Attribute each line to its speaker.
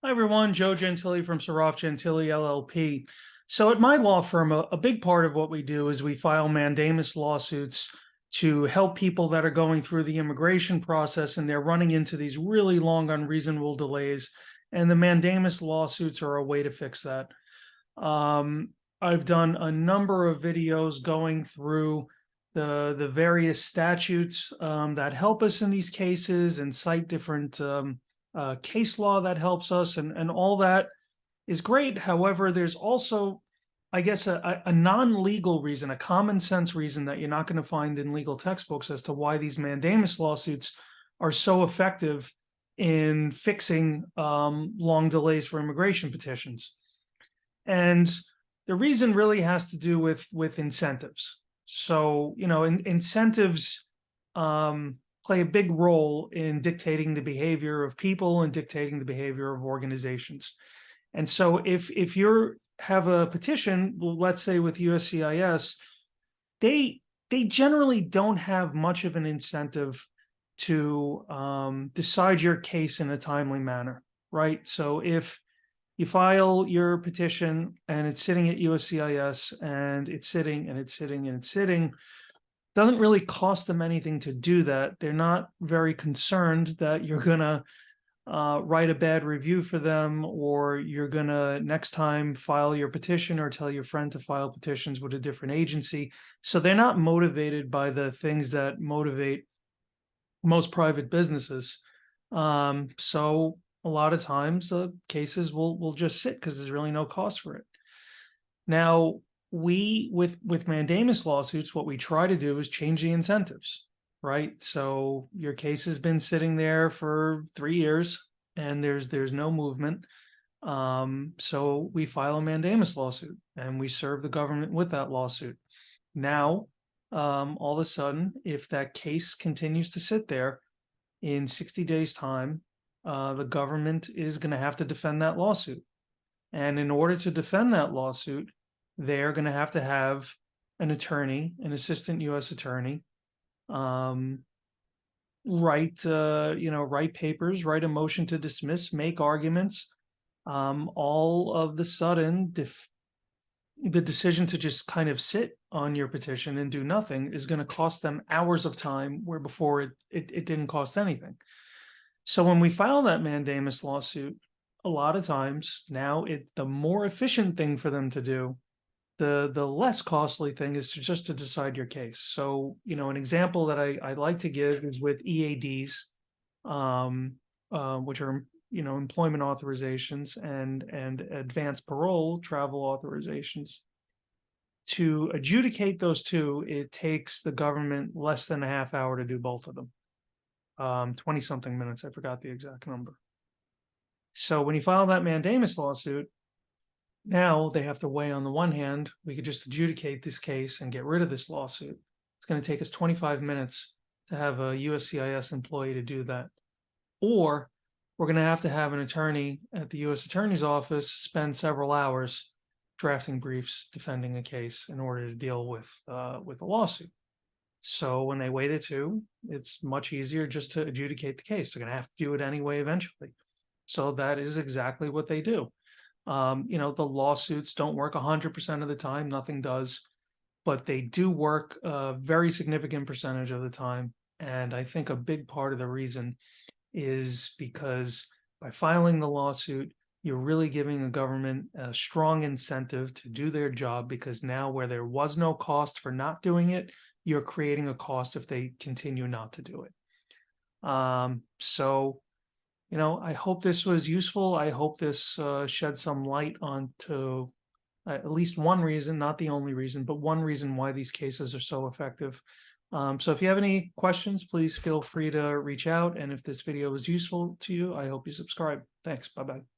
Speaker 1: Hi, everyone. Joe Gentili from Saroff Gentili LLP. So at my law firm, a big part of what we do is we file mandamus lawsuits to help people that are going through the immigration process and they're running into these really long, unreasonable delays. And the mandamus lawsuits are a way to fix that. I've done a number of videos going through the various statutes that help us in these cases and cite different case law that helps us, and all that is great. However, there's also, I guess, a non-legal reason, a common sense reason that you're not going to find in legal textbooks as to why these mandamus lawsuits are so effective in fixing long delays for immigration petitions. And the reason really has to do with incentives. So, incentives play a big role in dictating the behavior of people and dictating the behavior of organizations. And so if you have a petition, well, let's say with USCIS, they generally don't have much of an incentive to decide your case in a timely manner, right? So if you file your petition and it's sitting at USCIS and it's sitting and it's sitting and it's sitting, doesn't really cost them anything to do that. They're not very concerned that you're gonna write a bad review for them, or you're gonna next time file your petition or tell your friend to file petitions with a different agency. So they're not motivated by the things that motivate most private businesses. So a lot of times the cases will just sit because there's really no cost for it. Now, we with mandamus lawsuits, what we try to do is change the incentives, right? So your case has been sitting there for 3 years and there's no movement. So we file a mandamus lawsuit and we serve the government with that lawsuit. Now, all of a sudden, if that case continues to sit there in 60 days time, the government is going to have to defend that lawsuit. And in order to defend that lawsuit, they're going to have an attorney, an assistant U.S. attorney, write papers, write a motion to dismiss, make arguments. All of the sudden, the decision to just kind of sit on your petition and do nothing is going to cost them hours of time, where before it didn't cost anything. So when we file that mandamus lawsuit, a lot of times now the more efficient thing for them to do, the less costly thing is just to decide your case. So, an example that I like to give is with EADs, which are, employment authorizations and advanced parole travel authorizations. To adjudicate those two, it takes the government less than a half hour to do both of them. 20 something minutes. I forgot the exact number. So when you file that mandamus lawsuit, now they have to weigh, on the one hand, we could just adjudicate this case and get rid of this lawsuit. It's going to take us 25 minutes to have a USCIS employee to do that. Or we're going to have an attorney at the U.S. Attorney's Office spend several hours drafting briefs defending a case in order to deal with a lawsuit. So when they weigh the two, it's much easier just to adjudicate the case. They're going to have to do it anyway eventually. So that is exactly what they do. The lawsuits don't work 100% of the time. Nothing does, but they do work a very significant percentage of the time. And I think a big part of the reason is because by filing the lawsuit, you're really giving the government a strong incentive to do their job, because now where there was no cost for not doing it, you're creating a cost if they continue not to do it. So I hope this was useful. I hope this shed some light onto at least one reason, not the only reason, but one reason why these cases are so effective. So if you have any questions, please feel free to reach out. And if this video was useful to you, I hope you subscribe. Thanks. Bye-bye.